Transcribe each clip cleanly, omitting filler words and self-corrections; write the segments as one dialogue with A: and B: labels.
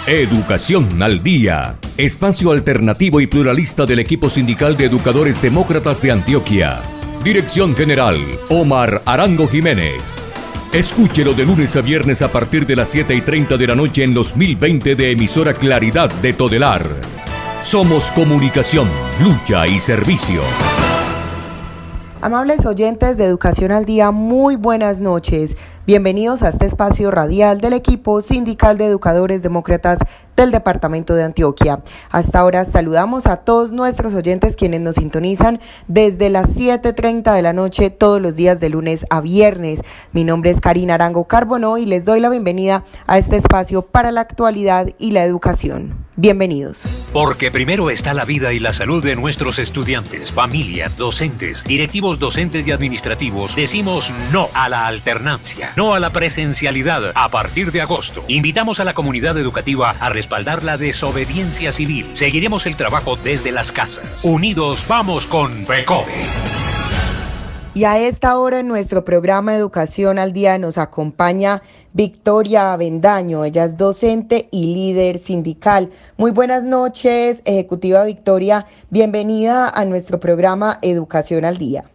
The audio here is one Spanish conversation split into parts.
A: Educación al Día, espacio alternativo y pluralista del equipo sindical de educadores demócratas de Antioquia. Dirección General, Omar Arango Jiménez. Escúchelo de lunes a viernes a partir de las 7:30 de la noche en los 1020 de emisora Claridad de Todelar. Somos comunicación, lucha y servicio.
B: Amables oyentes de Educación al Día, muy buenas noches. Bienvenidos a este espacio radial del equipo sindical de educadores demócratas del departamento de Antioquia. Hasta ahora saludamos a todos nuestros oyentes quienes nos sintonizan desde las 7:30 de la noche todos los días de lunes a viernes. Mi nombre es Karina Arango Carbonó y les doy la bienvenida a este espacio para la actualidad y la educación. Bienvenidos.
C: Porque primero está la vida y la salud de nuestros estudiantes, familias, docentes, directivos docentes y administrativos. Decimos no a la alternancia, no a la presencialidad a partir de agosto. Invitamos a la comunidad educativa a respaldar la desobediencia civil. Seguiremos el trabajo desde las casas. Unidos vamos con FECODE.
B: Y a esta hora en nuestro programa Educación al Día nos acompaña Victoria Avendaño. Ella es docente y líder sindical. Muy buenas noches, ejecutiva Victoria. Bienvenida a nuestro programa Educación al Día.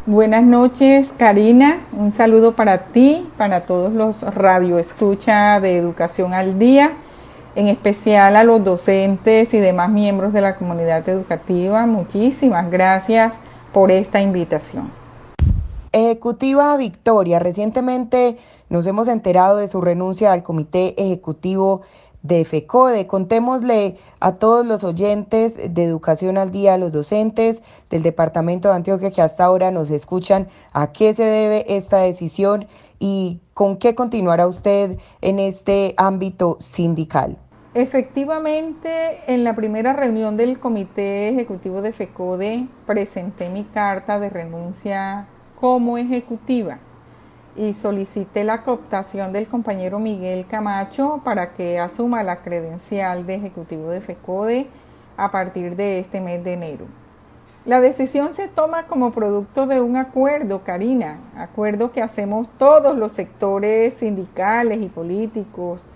D: Buenas noches, Karina. Un saludo para ti, para todos los radioescucha de Educación al Día, en especial a los docentes y demás miembros de la comunidad educativa. Muchísimas gracias por esta invitación.
B: Ejecutiva Victoria, recientemente nos hemos enterado de su renuncia al Comité Ejecutivo de FECODE. Contémosle a todos los oyentes de Educación al Día, a los docentes del Departamento de Antioquia que hasta ahora nos escuchan, a qué se debe esta decisión y con qué continuará usted en este ámbito sindical.
D: Efectivamente, en la primera reunión del Comité Ejecutivo de FECODE presenté mi carta de renuncia como ejecutiva y solicité la cooptación del compañero Miguel Camacho para que asuma la credencial de ejecutivo de FECODE a partir de este mes de enero. La decisión se toma como producto de un acuerdo, Karina, acuerdo que hacemos todos los sectores sindicales y políticos.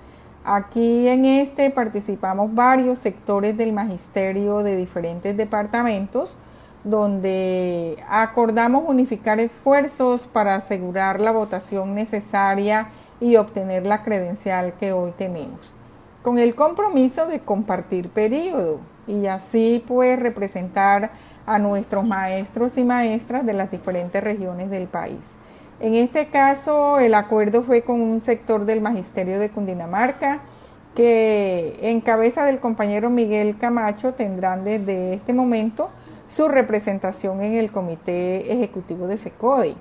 D: Aquí en este participamos varios sectores del magisterio de diferentes departamentos, donde acordamos unificar esfuerzos para asegurar la votación necesaria y obtener la credencial que hoy tenemos, con el compromiso de compartir periodo y así pues representar a nuestros maestros y maestras de las diferentes regiones del país. En este caso, el acuerdo fue con un sector del magisterio de Cundinamarca que en cabeza del compañero Miguel Camacho tendrán desde este momento su representación en el Comité Ejecutivo de FECODE.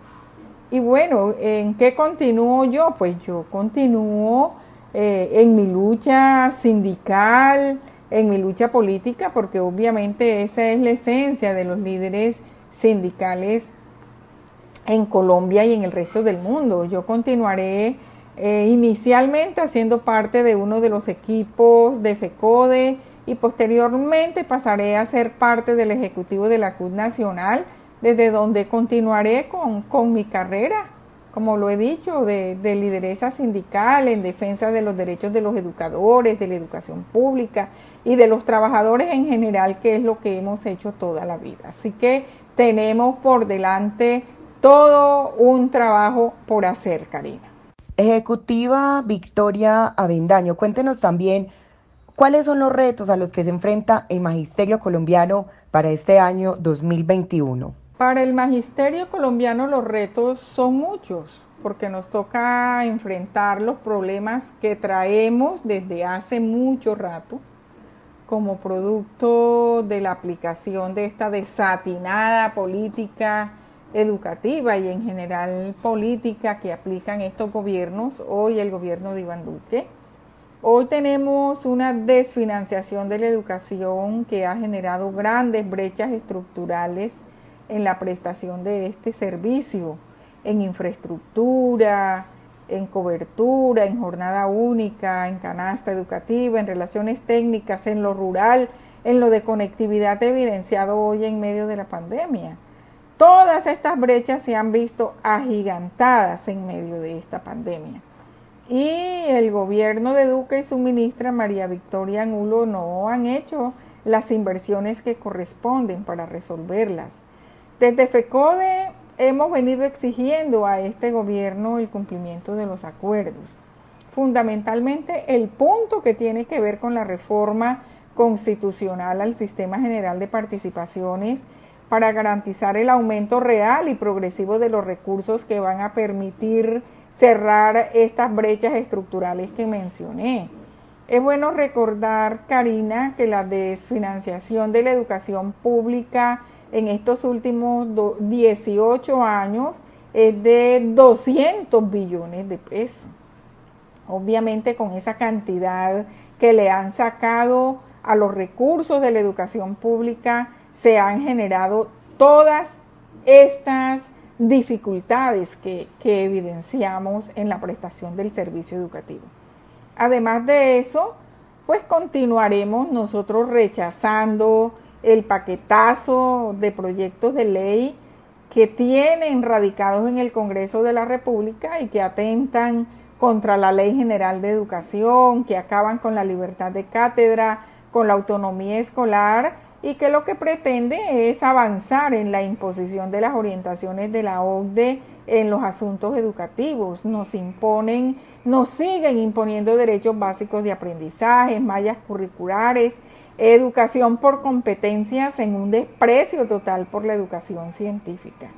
D: Y bueno, ¿en qué continúo yo? Pues yo continúo en mi lucha sindical, en mi lucha política, porque obviamente esa es la esencia de los líderes sindicales en Colombia y en el resto del mundo. Yo continuaré inicialmente haciendo parte de uno de los equipos de FECODE y posteriormente pasaré a ser parte del Ejecutivo de la CUT Nacional, desde donde continuaré con mi carrera, como lo he dicho, de lideresa sindical en defensa de los derechos de los educadores, de la educación pública y de los trabajadores en general, que es lo que hemos hecho toda la vida. Así que tenemos por delante todo un trabajo por hacer, Karina.
B: Ejecutiva Victoria Avendaño, cuéntenos también ¿cuáles son los retos a los que se enfrenta el magisterio colombiano para este año 2021?
D: Para el magisterio colombiano los retos son muchos, porque nos toca enfrentar los problemas que traemos desde hace mucho rato, como producto de la aplicación de esta desatinada política educativa y en general política que aplican estos gobiernos, hoy el gobierno de Iván Duque. Hoy tenemos una desfinanciación de la educación que ha generado grandes brechas estructurales en la prestación de este servicio, en infraestructura, en cobertura, en jornada única, en canasta educativa, en relaciones técnicas, en lo rural, en lo de conectividad evidenciado hoy en medio de la pandemia. Todas estas brechas se han visto agigantadas en medio de esta pandemia, y el gobierno de Duque y su ministra María Victoria Angulo no han hecho las inversiones que corresponden para resolverlas. Desde FECODE hemos venido exigiendo a este gobierno el cumplimiento de los acuerdos. Fundamentalmente el punto que tiene que ver con la reforma constitucional al Sistema General de Participaciones para garantizar el aumento real y progresivo de los recursos que van a permitir cerrar estas brechas estructurales que mencioné. Es bueno recordar, Karina, que la desfinanciación de la educación pública en estos últimos 18 años es de 200 billones de pesos. Obviamente con esa cantidad que le han sacado a los recursos de la educación pública se han generado todas estas dificultades que evidenciamos en la prestación del servicio educativo. Además de eso, pues continuaremos nosotros rechazando el paquetazo de proyectos de ley que tienen radicados en el Congreso de la República y que atentan contra la Ley General de Educación, que acaban con la libertad de cátedra, con la autonomía escolar y que lo que pretende es avanzar en la imposición de las orientaciones de la OCDE en los asuntos educativos. Nos siguen imponiendo derechos básicos de aprendizaje, mallas curriculares, educación por competencias en un desprecio total por la educación científica.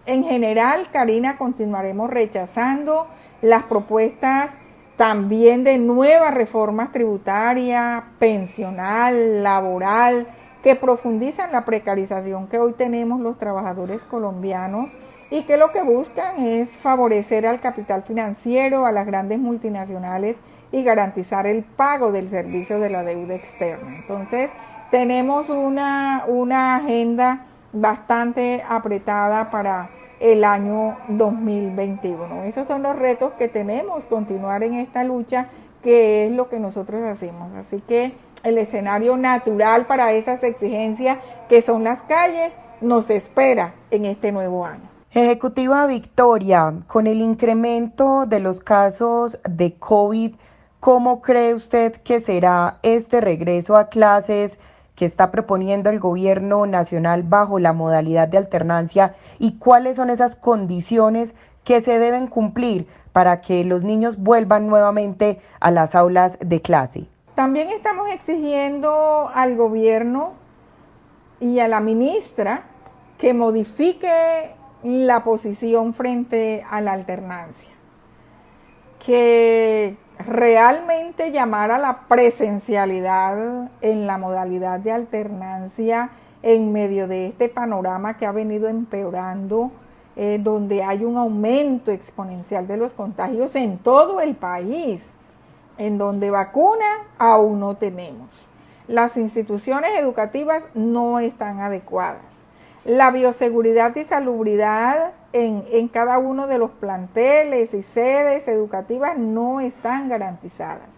D: En general, Karina, continuaremos rechazando las propuestas también de nuevas reformas tributarias, pensional, laboral, que profundizan la precarización que hoy tenemos los trabajadores colombianos y que lo que buscan es favorecer al capital financiero, a las grandes multinacionales y garantizar el pago del servicio de la deuda externa. Entonces, tenemos una agenda bastante apretada para el año 2021. Esos son los retos que tenemos, continuar en esta lucha, que es lo que nosotros hacemos. Así que el escenario natural para esas exigencias, que son las calles, nos espera en este nuevo año.
B: Ejecutiva Victoria, con el incremento de los casos de COVID, ¿cómo cree usted que será este regreso a clases que está proponiendo el gobierno nacional bajo la modalidad de alternancia y cuáles son esas condiciones que se deben cumplir para que los niños vuelvan nuevamente a las aulas de clase?
D: También estamos exigiendo al gobierno y a la ministra que modifique la posición frente a la alternancia, que realmente llamar a la presencialidad en la modalidad de alternancia en medio de este panorama que ha venido empeorando, donde hay un aumento exponencial de los contagios en todo el país, en donde vacuna aún no tenemos. Las instituciones educativas no están adecuadas. La bioseguridad y salubridad en cada uno de los planteles y sedes educativas no están garantizadas.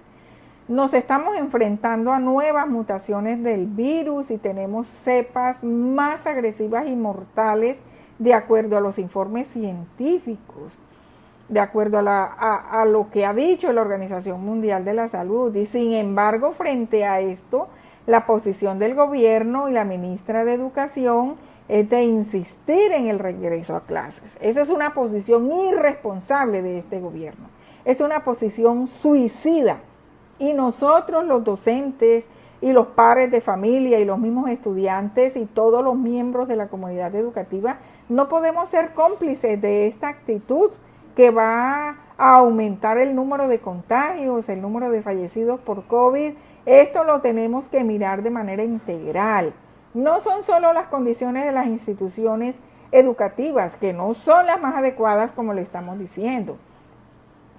D: Nos estamos enfrentando a nuevas mutaciones del virus y tenemos cepas más agresivas y mortales de acuerdo a los informes científicos, de acuerdo a lo que ha dicho la Organización Mundial de la Salud. Y sin embargo, frente a esto, la posición del gobierno y la ministra de Educación es de insistir en el regreso a clases. Esa es una posición irresponsable de este gobierno. Es una posición suicida. Y nosotros, los docentes y los padres de familia y los mismos estudiantes y todos los miembros de la comunidad educativa, no podemos ser cómplices de esta actitud que va a aumentar el número de contagios, el número de fallecidos por COVID. Esto lo tenemos que mirar de manera integral. No son solo las condiciones de las instituciones educativas, que no son las más adecuadas como le estamos diciendo.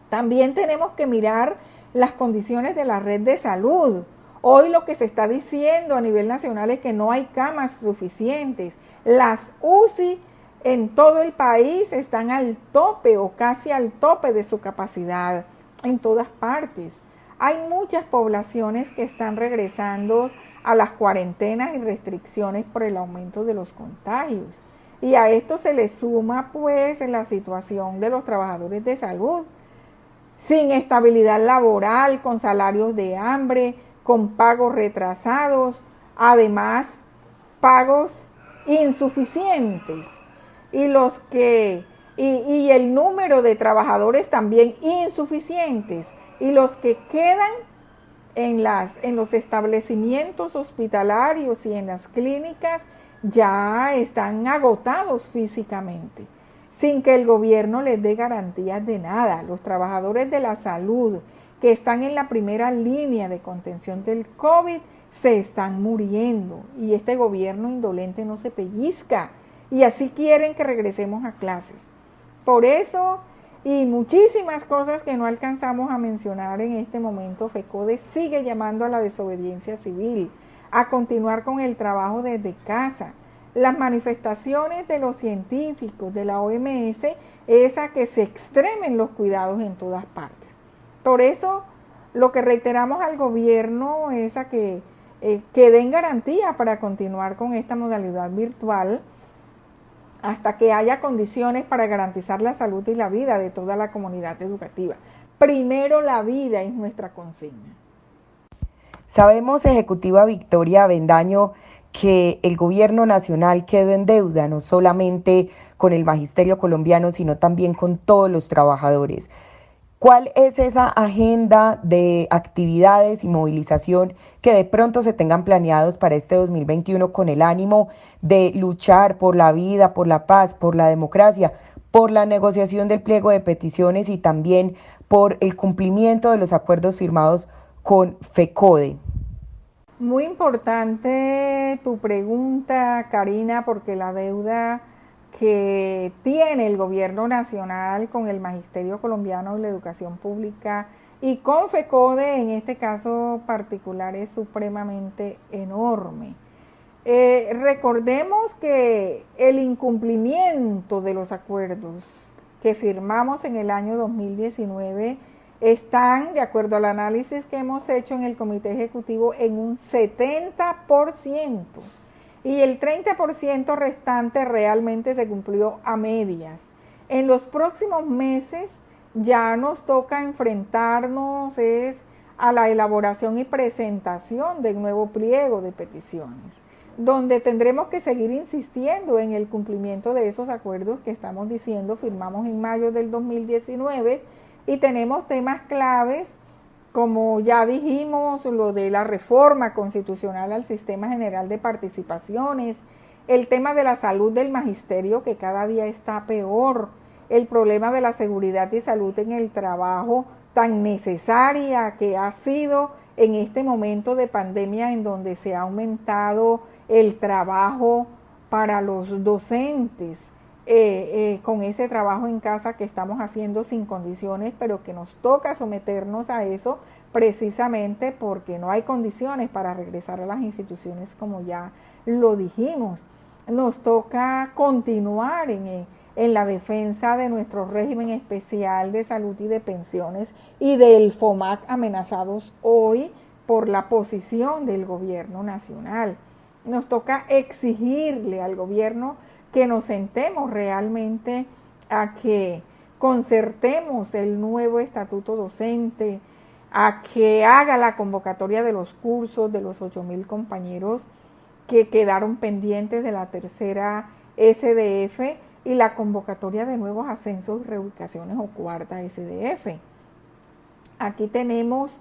D: También tenemos que mirar las condiciones de la red de salud. Hoy lo que se está diciendo a nivel nacional es que no hay camas suficientes. Las UCI en todo el país están al tope o casi al tope de su capacidad en todas partes. Hay muchas poblaciones que están regresando a las cuarentenas y restricciones por el aumento de los contagios. Y a esto se le suma pues la situación de los trabajadores de salud, sin estabilidad laboral, con salarios de hambre, con pagos retrasados, además pagos insuficientes y el número de trabajadores también insuficientes, y los que quedan en los establecimientos hospitalarios y en las clínicas ya están agotados físicamente, sin que el gobierno les dé garantías de nada. Los trabajadores de la salud que están en la primera línea de contención del COVID se están muriendo, y este gobierno indolente no se pellizca, y así quieren que regresemos a clases. Por eso, y muchísimas cosas que no alcanzamos a mencionar en este momento, FECODE sigue llamando a la desobediencia civil, a continuar con el trabajo desde casa. Las manifestaciones de los científicos de la OMS es a que se extremen los cuidados en todas partes. Por eso, lo que reiteramos al gobierno es a que den garantía para continuar con esta modalidad virtual hasta que haya condiciones para garantizar la salud y la vida de toda la comunidad educativa. Primero la vida es nuestra consigna.
B: Sabemos, ejecutiva Victoria Avendaño, que el gobierno nacional quedó en deuda no solamente con el magisterio colombiano, sino también con todos los trabajadores. ¿Cuál es esa agenda de actividades y movilización que de pronto se tengan planeados para este 2021 con el ánimo de luchar por la vida, por la paz, por la democracia, por la negociación del pliego de peticiones y también por el cumplimiento de los acuerdos firmados con FECODE?
D: Muy importante tu pregunta, Karina, porque la deuda que tiene el gobierno nacional con el magisterio colombiano y la educación pública y con FECODE en este caso particular es supremamente enorme. Recordemos que el incumplimiento de los acuerdos que firmamos en el año 2019 están, de acuerdo al análisis que hemos hecho en el Comité Ejecutivo, en un 70%. Y el 30% restante realmente se cumplió a medias. En los próximos meses ya nos toca enfrentarnos a la elaboración y presentación del nuevo pliego de peticiones, donde tendremos que seguir insistiendo en el cumplimiento de esos acuerdos que estamos diciendo firmamos en mayo del 2019, y tenemos temas claves, como ya dijimos, lo de la reforma constitucional al Sistema General de Participaciones, el tema de la salud del magisterio, que cada día está peor, el problema de la seguridad y salud en el trabajo, tan necesaria que ha sido en este momento de pandemia, en donde se ha aumentado el trabajo para los docentes, con ese trabajo en casa que estamos haciendo sin condiciones, pero que nos toca someternos a eso precisamente porque no hay condiciones para regresar a las instituciones, como ya lo dijimos. Nos toca continuar en la defensa de nuestro régimen especial de salud y de pensiones y del FOMAC, amenazados hoy por la posición del gobierno nacional. Nos toca exigirle al gobierno que nos sentemos realmente a que concertemos el nuevo estatuto docente, a que haga la convocatoria de los cursos de los 8,000 compañeros que quedaron pendientes de la tercera SDF y la convocatoria de nuevos ascensos y reubicaciones o cuarta SDF. Aquí tenemos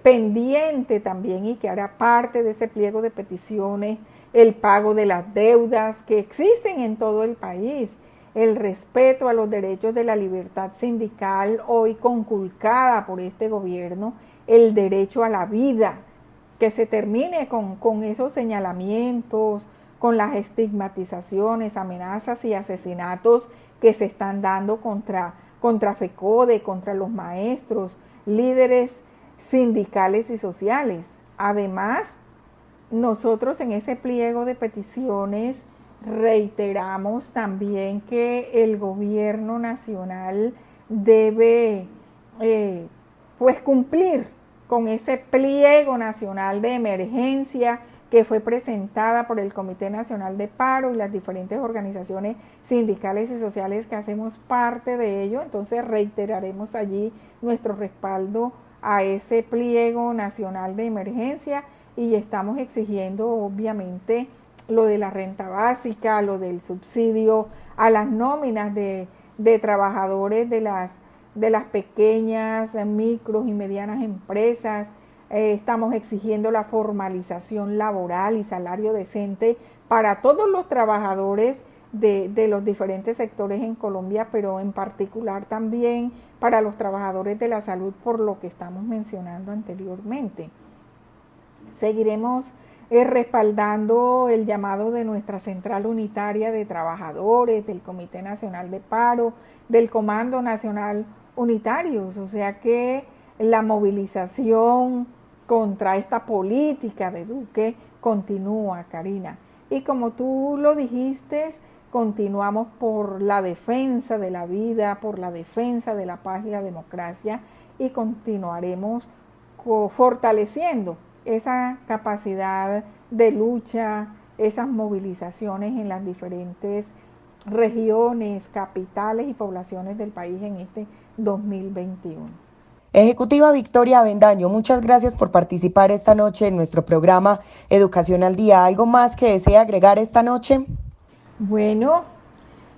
D: pendiente también, y que hará parte de ese pliego de peticiones, el pago de las deudas que existen en todo el país, el respeto a los derechos de la libertad sindical hoy conculcada por este gobierno, el derecho a la vida, que se termine con esos señalamientos, con las estigmatizaciones, amenazas y asesinatos que se están dando contra FECODE, contra los maestros, líderes sindicales y sociales. Además, nosotros en ese pliego de peticiones reiteramos también que el gobierno nacional debe cumplir con ese pliego nacional de emergencia que fue presentada por el Comité Nacional de Paro y las diferentes organizaciones sindicales y sociales que hacemos parte de ello. Entonces reiteraremos allí nuestro respaldo a ese pliego nacional de emergencia y estamos exigiendo obviamente lo de la renta básica, lo del subsidio a las nóminas de trabajadores de las pequeñas, micros y medianas empresas. Estamos exigiendo la formalización laboral y salario decente para todos los trabajadores de los diferentes sectores en Colombia, pero en particular también para los trabajadores de la salud, por lo que estamos mencionando anteriormente. Seguiremos respaldando el llamado de nuestra Central Unitaria de Trabajadores, del Comité Nacional de Paro, del Comando Nacional Unitarios, o sea que la movilización contra esta política de Duque continúa, Karina. Y como tú lo dijiste, continuamos por la defensa de la vida, por la defensa de la paz y la democracia, y continuaremos fortaleciendo esa capacidad de lucha, esas movilizaciones en las diferentes regiones, capitales y poblaciones del país en este 2021.
B: Ejecutiva Victoria Avendaño, muchas gracias por participar esta noche en nuestro programa Educación al Día. ¿Algo más que desee agregar esta noche?
D: Bueno,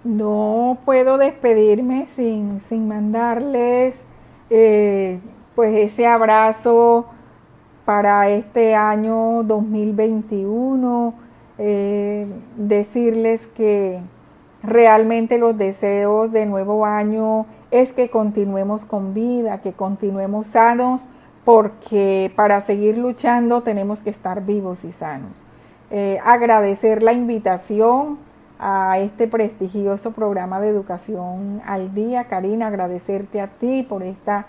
D: no puedo despedirme sin mandarles pues ese abrazo para este año 2021, decirles que realmente los deseos de nuevo año es que continuemos con vida, que continuemos sanos, porque para seguir luchando tenemos que estar vivos y sanos. Agradecer la invitación a este prestigioso programa de Educación al Día. Karina, agradecerte a ti por esta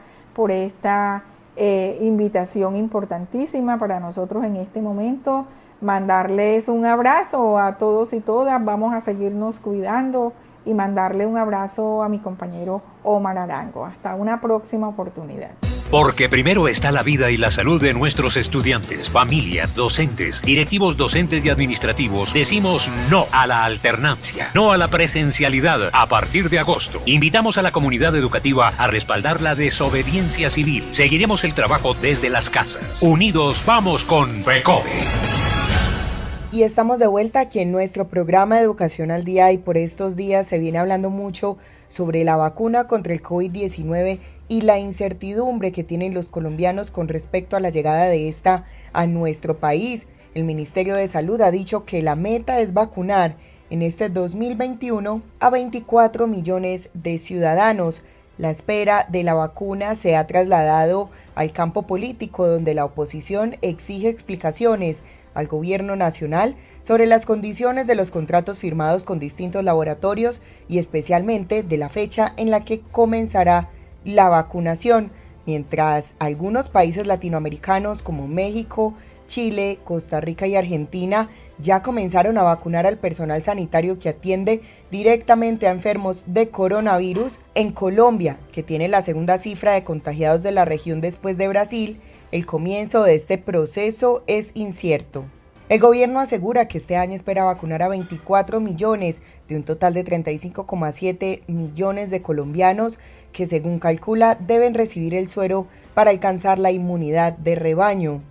D: invitación importantísima para nosotros en este momento. Mandarles un abrazo a todos y todas, vamos a seguirnos cuidando y mandarle un abrazo a mi compañero Omar Arango. Hasta una próxima oportunidad.
C: Porque primero está la vida y la salud de nuestros estudiantes, familias, docentes, directivos docentes y administrativos. Decimos no a la alternancia, no a la presencialidad a partir de agosto. Invitamos a la comunidad educativa a respaldar la desobediencia civil. Seguiremos el trabajo desde las casas. Unidos vamos con FECODE.
B: Y estamos de vuelta aquí en nuestro programa de Educación al Día, y por estos días se viene hablando mucho sobre la vacuna contra el COVID-19 y la incertidumbre que tienen los colombianos con respecto a la llegada de esta a nuestro país. El Ministerio de Salud ha dicho que la meta es vacunar en este 2021 a 24 millones de ciudadanos. La espera de la vacuna se ha trasladado al campo político, donde la oposición exige explicaciones al gobierno nacional sobre las condiciones de los contratos firmados con distintos laboratorios y especialmente de la fecha en la que comenzará la vacunación, mientras algunos países latinoamericanos como México, Chile, Costa Rica y Argentina ya comenzaron a vacunar al personal sanitario que atiende directamente a enfermos de coronavirus. En Colombia, que tiene la segunda cifra de contagiados de la región después de Brasil, el comienzo de este proceso es incierto. El gobierno asegura que este año espera vacunar a 24 millones de un total de 35,7 millones de colombianos que, según calcula, deben recibir el suero para alcanzar la inmunidad de rebaño.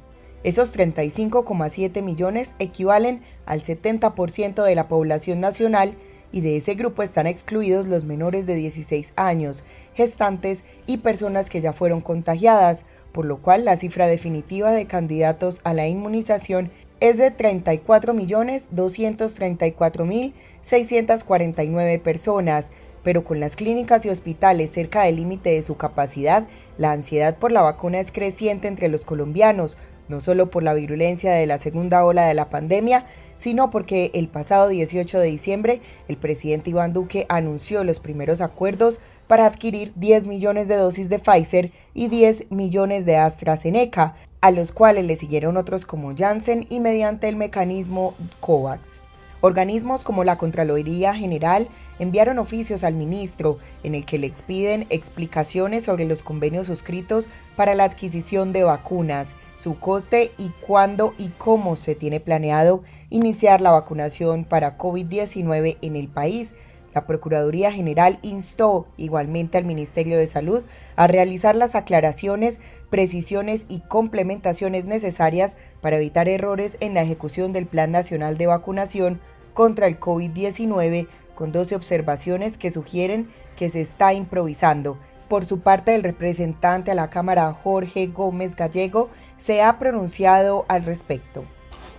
B: Esos 35,7 millones equivalen al 70% de la población nacional, y de ese grupo están excluidos los menores de 16 años, gestantes y personas que ya fueron contagiadas, por lo cual la cifra definitiva de candidatos a la inmunización es de 34.234.649 personas, pero con las clínicas y hospitales cerca del límite de su capacidad, la ansiedad por la vacuna es creciente entre los colombianos, no solo por la virulencia de la segunda ola de la pandemia, sino porque el pasado 18 de diciembre el presidente Iván Duque anunció los primeros acuerdos para adquirir 10 millones de dosis de Pfizer y 10 millones de AstraZeneca, a los cuales le siguieron otros como Janssen y mediante el mecanismo COVAX. Organismos como la Contraloría General enviaron oficios al ministro en el que le expiden explicaciones sobre los convenios suscritos para la adquisición de vacunas. su coste y cuándo y cómo se tiene planeado iniciar la vacunación para COVID-19 en el país. La Procuraduría General instó igualmente al Ministerio de Salud a realizar las aclaraciones, precisiones y complementaciones necesarias para evitar errores en la ejecución del Plan Nacional de Vacunación contra el COVID-19, con 12 observaciones que sugieren que se está improvisando. Por su parte, el representante a la Cámara, Jorge Gómez Gallego, se ha pronunciado al respecto.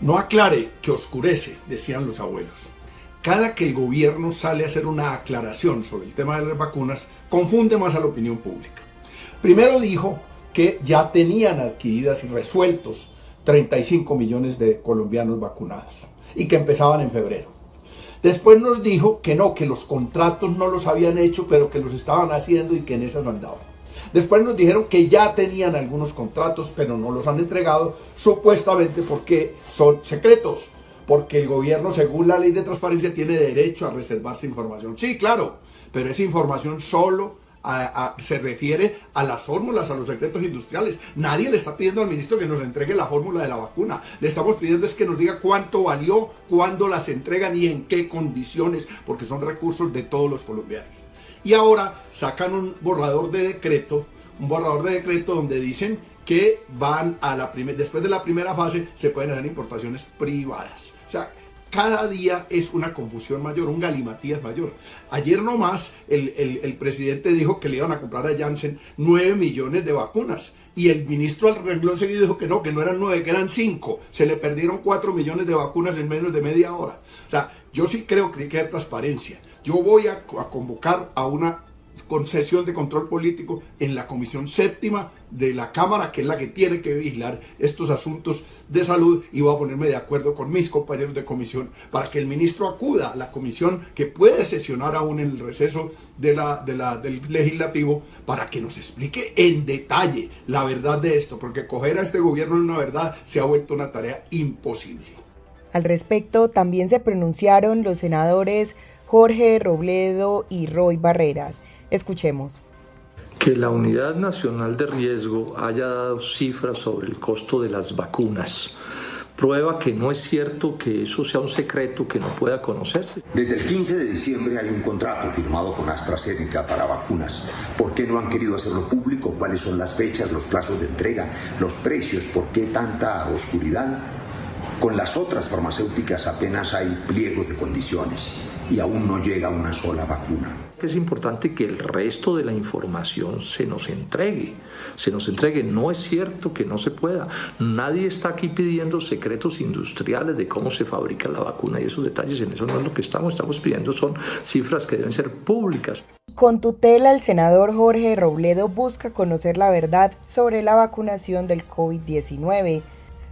E: No aclare que oscurece, decían los abuelos. Cada que el gobierno sale a hacer una aclaración sobre el tema de las vacunas, confunde más a la opinión pública. Primero dijo que ya tenían adquiridas y resueltos 35 millones de colombianos vacunados y que empezaban en febrero. Después nos dijo que no, que los contratos no los habían hecho, pero que los estaban haciendo y que en eso no andaban. Después nos dijeron que ya tenían algunos contratos, pero no los han entregado, supuestamente porque son secretos, porque el gobierno, según la ley de transparencia, tiene derecho a reservarse información. Sí, claro, pero esa información solo se refiere a las fórmulas, a los secretos industriales. Nadie le está pidiendo al ministro que nos entregue la fórmula de la vacuna. Le estamos pidiendo es que nos diga cuánto valió, cuándo las entregan y en qué condiciones, porque son recursos de todos los colombianos. Y ahora sacan un borrador de decreto donde dicen que van a después de la primera fase se pueden hacer importaciones privadas. O sea, cada día es una confusión mayor, un galimatías mayor. Ayer nomás el presidente dijo que le iban a comprar a Janssen 9 millones de vacunas. Y el ministro al renglón seguido dijo que no eran 9, que eran 5. Se le perdieron 4 millones de vacunas en menos de media hora. O sea, yo sí creo que hay que haber transparencia. Yo voy a convocar a una concesión de control político en la Comisión Séptima de la Cámara, que es la que tiene que vigilar estos asuntos de salud, y voy a ponerme de acuerdo con mis compañeros de comisión para que el ministro acuda a la comisión, que puede sesionar aún en el receso del legislativo, para que nos explique en detalle la verdad de esto, porque coger a este gobierno en una verdad se ha vuelto una tarea imposible.
B: Al respecto, también se pronunciaron los senadores Jorge Robledo y Roy Barreras. Escuchemos.
F: Que la Unidad Nacional de Riesgo haya dado cifras sobre el costo de las vacunas prueba que no es cierto que eso sea un secreto que no pueda conocerse.
G: Desde el 15 de diciembre hay un contrato firmado con AstraZeneca para vacunas. ¿Por qué no han querido hacerlo público? ¿Cuáles son las fechas, los plazos de entrega, los precios? ¿Por qué tanta oscuridad? Con las otras farmacéuticas apenas hay pliegos de condiciones y aún no llega una sola vacuna.
F: Es importante que el resto de la información se nos entregue. No es cierto que no se pueda. Nadie está aquí pidiendo secretos industriales de cómo se fabrica la vacuna y esos detalles. En eso no es lo que estamos pidiendo, son cifras que deben ser públicas.
B: Con tutela, el senador Jorge Robledo busca conocer la verdad sobre la vacunación del COVID-19.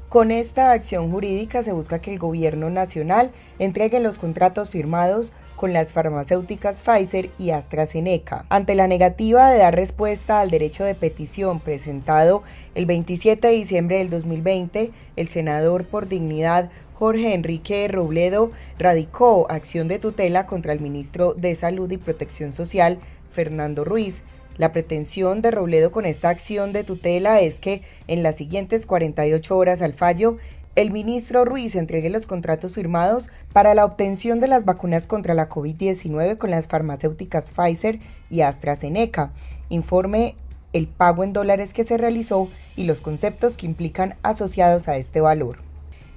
B: Con esta acción jurídica se busca que el gobierno nacional entregue los contratos firmados con las farmacéuticas Pfizer y AstraZeneca. Ante la negativa de dar respuesta al derecho de petición presentado el 27 de diciembre del 2020, el senador por Dignidad Jorge Enrique Robledo radicó acción de tutela contra el ministro de Salud y Protección Social, Fernando Ruiz. La pretensión de Robledo con esta acción de tutela es que en las siguientes 48 horas al fallo, el ministro Ruiz entregue los contratos firmados para la obtención de las vacunas contra la COVID-19 con las farmacéuticas Pfizer y AstraZeneca, informe el pago en dólares que se realizó y los conceptos que implican asociados a este valor.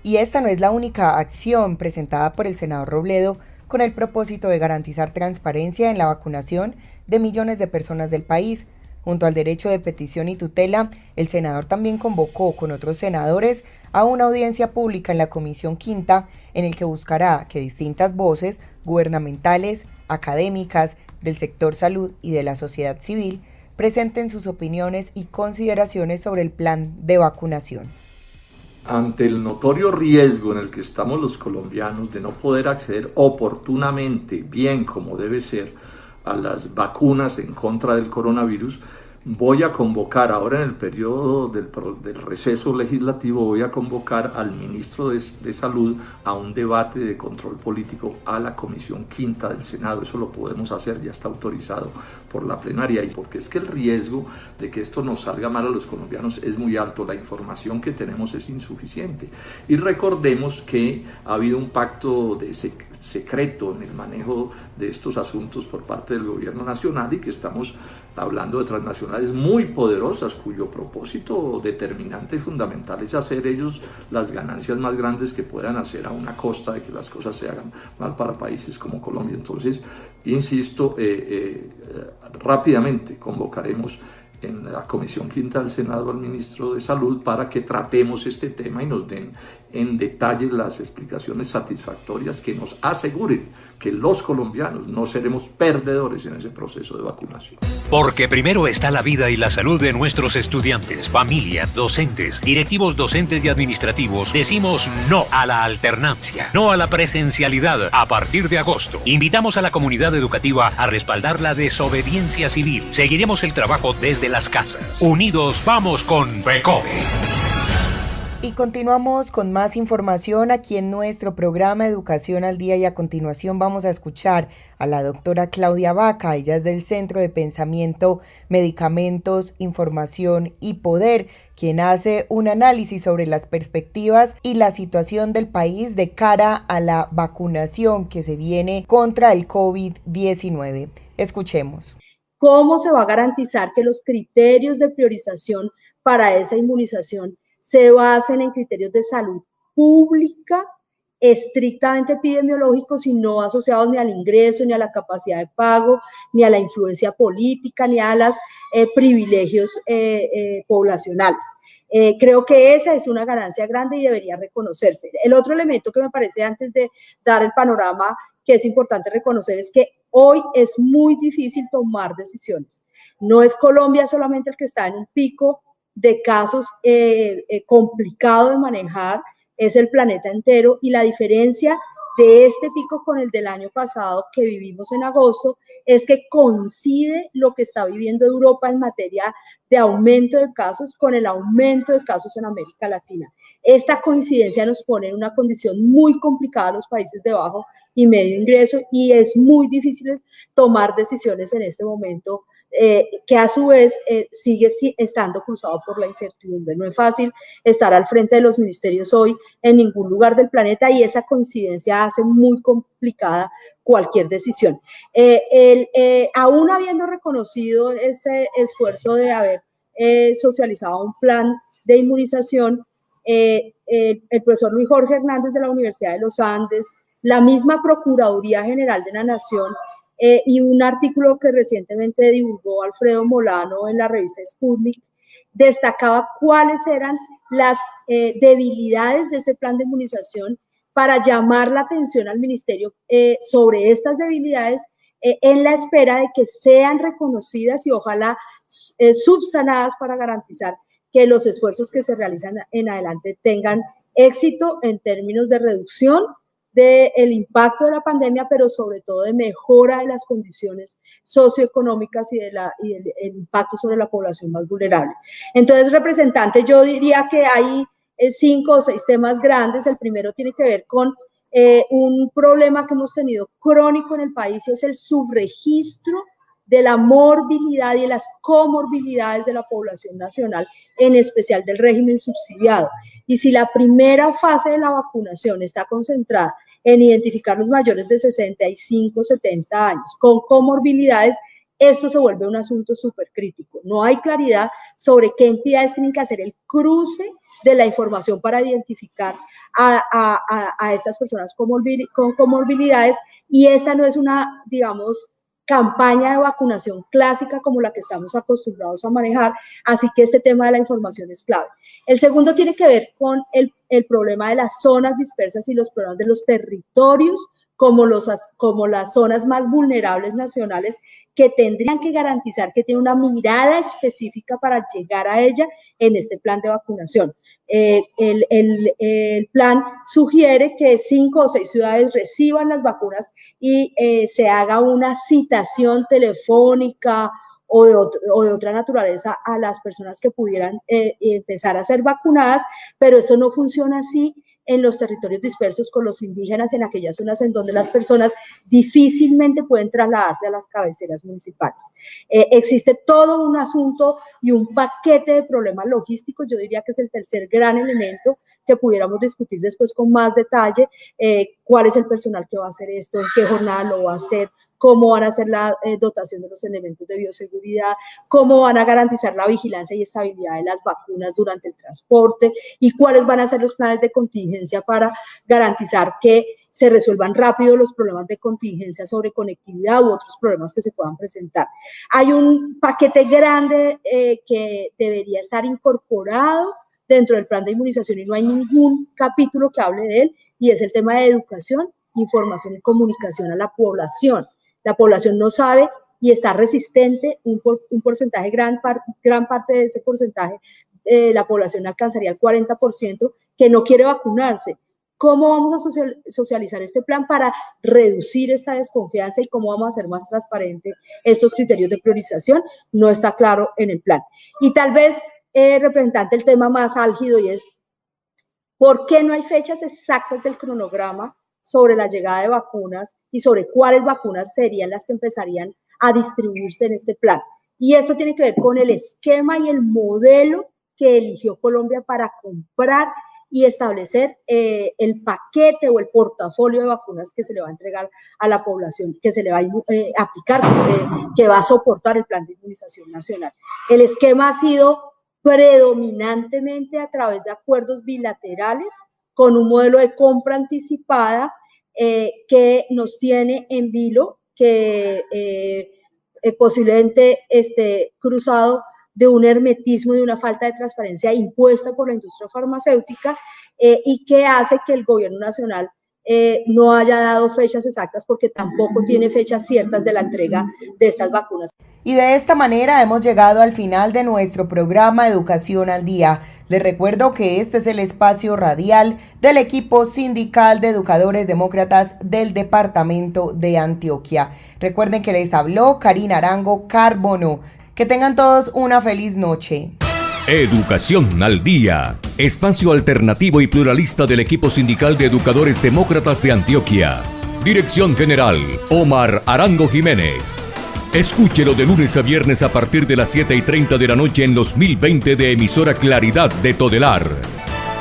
B: Y esta no es la única acción presentada por el senador Robledo con el propósito de garantizar transparencia en la vacunación de millones de personas del país. Junto al derecho de petición y tutela, el senador también convocó con otros senadores a una audiencia pública en la Comisión Quinta, en el que buscará que distintas voces gubernamentales, académicas, del sector salud y de la sociedad civil presenten sus opiniones y consideraciones sobre el plan de vacunación.
F: Ante el notorio riesgo en el que estamos los colombianos de no poder acceder oportunamente, bien como debe ser, a las vacunas en contra del coronavirus, voy a convocar ahora en el periodo del receso legislativo, voy a convocar al ministro de Salud a un debate de control político a la Comisión Quinta del Senado. Eso lo podemos hacer, ya está autorizado por la plenaria, y porque es que el riesgo de que esto nos salga mal a los colombianos es muy alto, la información que tenemos es insuficiente. Y recordemos que ha habido un pacto de secreto en el manejo de estos asuntos por parte del gobierno nacional, y que estamos hablando de transnacionales muy poderosas cuyo propósito determinante y fundamental es hacer ellos las ganancias más grandes que puedan hacer a una costa de que las cosas se hagan mal para países como Colombia. Entonces, insisto, rápidamente convocaremos en la Comisión Quinta del Senado al ministro de Salud para que tratemos este tema y nos den en detalle las explicaciones satisfactorias que nos aseguren que los colombianos no seremos perdedores en ese proceso de vacunación.
C: Porque primero está la vida y la salud de nuestros estudiantes, familias, docentes, directivos docentes y administrativos. Decimos no a la alternancia, no a la presencialidad a partir de agosto. Invitamos a la comunidad educativa a respaldar la desobediencia civil. Seguiremos el trabajo desde las casas. Unidos vamos con FECODE.
B: Y continuamos con más información aquí en nuestro programa Educación al Día, y a continuación vamos a escuchar a la doctora Claudia Vaca. Ella es del Centro de Pensamiento, Medicamentos, Información y Poder, quien hace un análisis sobre las perspectivas y la situación del país de cara a la vacunación que se viene contra el COVID-19. Escuchemos.
H: ¿Cómo se va a garantizar que los criterios de priorización para esa inmunización se basen en criterios de salud pública, estrictamente epidemiológicos y no asociados ni al ingreso, ni a la capacidad de pago, ni a la influencia política, ni a los privilegios poblacionales? Creo que esa es una ganancia grande y debería reconocerse. El otro elemento que me parece, antes de dar el panorama, que es importante reconocer, es que hoy es muy difícil tomar decisiones. No es Colombia solamente el que está en un pico de casos complicado de manejar, es el planeta entero, y la diferencia de este pico con el del año pasado que vivimos en agosto es que coincide lo que está viviendo Europa en materia de aumento de casos con el aumento de casos en América Latina. Esta coincidencia nos pone en una condición muy complicada a los países de bajo y medio ingreso, y es muy difícil tomar decisiones en este momento, que a su vez sigue estando cruzado por la incertidumbre. No es fácil estar al frente de los ministerios hoy en ningún lugar del planeta, y esa coincidencia hace muy complicada cualquier decisión. Aún habiendo reconocido este esfuerzo de haber socializado un plan de inmunización, el profesor Luis Jorge Hernández de la Universidad de los Andes, la misma Procuraduría General de la Nación, y un artículo que recientemente divulgó Alfredo Molano en la revista Sputnik, destacaba cuáles eran las debilidades de ese plan de inmunización para llamar la atención al ministerio sobre estas debilidades, en la espera de que sean reconocidas y ojalá subsanadas, para garantizar que los esfuerzos que se realizan en adelante tengan éxito en términos de reducción del impacto de la pandemia, pero sobre todo de mejora de las condiciones socioeconómicas y del impacto sobre la población más vulnerable. Entonces, representante, yo diría que hay 5 o 6 temas grandes. El primero tiene que ver con un problema que hemos tenido crónico en el país, y es el subregistro de la morbilidad y de las comorbilidades de la población nacional, en especial del régimen subsidiado. Y si la primera fase de la vacunación está concentrada en identificar los mayores de 65, 70 años con comorbilidades, esto se vuelve un asunto súper crítico. No hay claridad sobre qué entidades tienen que hacer el cruce de la información para identificar a estas personas con comorbilidades, y esta no es una, digamos, campaña de vacunación clásica como la que estamos acostumbrados a manejar, así que este tema de la información es clave. El segundo tiene que ver con el problema de las zonas dispersas y los problemas de los territorios como las zonas más vulnerables nacionales, que tendrían que garantizar que tiene una mirada específica para llegar a ella en este plan de vacunación. El plan sugiere que 5 o 6 ciudades reciban las vacunas y se haga una citación telefónica o de otra naturaleza a las personas que pudieran empezar a ser vacunadas, pero esto no funciona así en los territorios dispersos con los indígenas, en aquellas zonas en donde las personas difícilmente pueden trasladarse a las cabeceras municipales. Existe todo un asunto y un paquete de problemas logísticos, yo diría que es el tercer gran elemento que pudiéramos discutir después con más detalle, cuál es el personal que va a hacer esto, en qué jornada lo va a hacer, cómo van a hacer la dotación de los elementos de bioseguridad, cómo van a garantizar la vigilancia y estabilidad de las vacunas durante el transporte y cuáles van a ser los planes de contingencia para garantizar que se resuelvan rápido los problemas de contingencia sobre conectividad u otros problemas que se puedan presentar. Hay un paquete grande que debería estar incorporado dentro del plan de inmunización y no hay ningún capítulo que hable de él, y es el tema de educación, información y comunicación a la población. La población no sabe y está resistente, un porcentaje, gran parte de ese porcentaje de la población alcanzaría el 40%, que no quiere vacunarse. ¿Cómo vamos a socializar este plan para reducir esta desconfianza y cómo vamos a hacer más transparente estos criterios de priorización? No está claro en el plan. Y tal vez, representante, el tema más álgido, y es ¿por qué no hay fechas exactas del cronograma sobre la llegada de vacunas y sobre cuáles vacunas serían las que empezarían a distribuirse en este plan? Y esto tiene que ver con el esquema y el modelo que eligió Colombia para comprar y establecer el paquete o el portafolio de vacunas que se le va a entregar a la población, que se le va a aplicar, que va a soportar el plan de inmunización nacional. El esquema ha sido predominantemente a través de acuerdos bilaterales con un modelo de compra anticipada que nos tiene en vilo, que posiblemente esté cruzado de un hermetismo, de una falta de transparencia impuesta por la industria farmacéutica y que hace que el gobierno nacional no haya dado fechas exactas porque tampoco tiene fechas ciertas de la entrega de estas vacunas.
B: Y de esta manera hemos llegado al final de nuestro programa Educación al Día. Les recuerdo que este es el espacio radial del equipo sindical de educadores demócratas del departamento de Antioquia. Recuerden que les habló Karina Arango Carbono. Que tengan todos una feliz noche.
A: Educación al Día, espacio alternativo y pluralista del equipo sindical de educadores demócratas de Antioquia. Dirección General, Omar Arango Jiménez. Escúchelo de lunes a viernes a partir de las 7:30 de la noche en los 1020 de emisora Claridad de Todelar.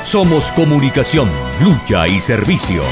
A: Somos comunicación, lucha y servicio.